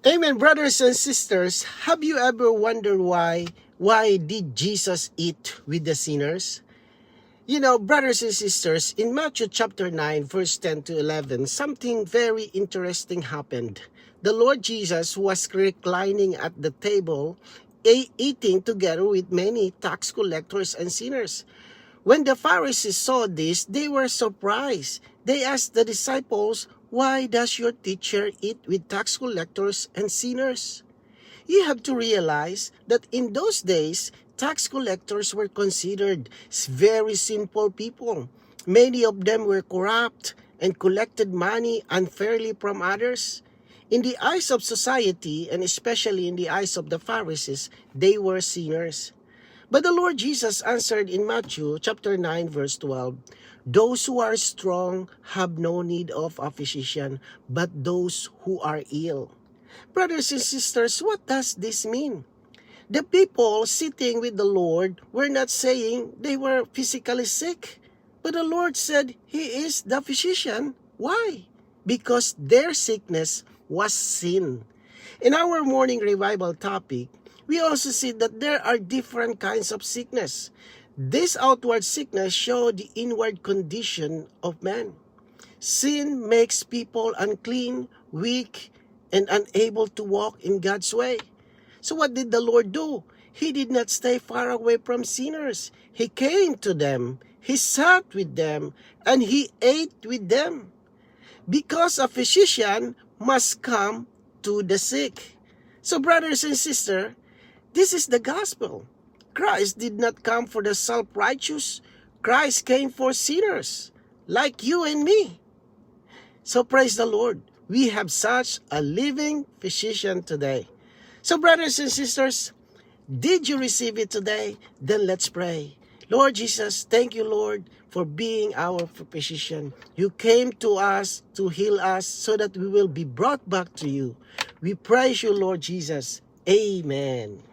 Amen, brothers and sisters. Have you ever wondered why did Jesus eat with the sinners? You know, brothers and sisters, in Matthew chapter 9, verse 10 to 11, something very interesting happened. The Lord Jesus was reclining at the table, eating together with many tax collectors and sinners. When the Pharisees saw this, they were surprised. They asked the disciples, "Why does your teacher eat with tax collectors and sinners?" You have to realize that in those days, tax collectors were considered very simple people. Many of them were corrupt and collected money unfairly from others. In the eyes of society, and especially in the eyes of the Pharisees, they were sinners. But the Lord Jesus answered in Matthew chapter 9 verse 12, "Those who are strong have no need of a physician, but those who are ill." Brothers and sisters, what does this mean? The people sitting with the Lord were not saying they were physically sick, but the Lord said He is the physician. Why? Because their sickness was sin. In our morning revival topic, we also see that there are different kinds of sickness. This outward sickness shows the inward condition of man. Sin makes people unclean, weak, and unable to walk in God's way. So what did the Lord do? He did not stay far away from sinners. He came to them, He sat with them, and He ate with them. Because a physician must come to the sick. So brothers and sisters, this is the gospel. Christ did not come for the self-righteous. Christ came for sinners, like you and me. So praise the Lord. We have such a living physician today. So brothers and sisters, did you receive it today? Then let's pray. Lord Jesus, thank you, Lord, for being our physician. You came to us to heal us so that we will be brought back to you. We praise you, Lord Jesus. Amen.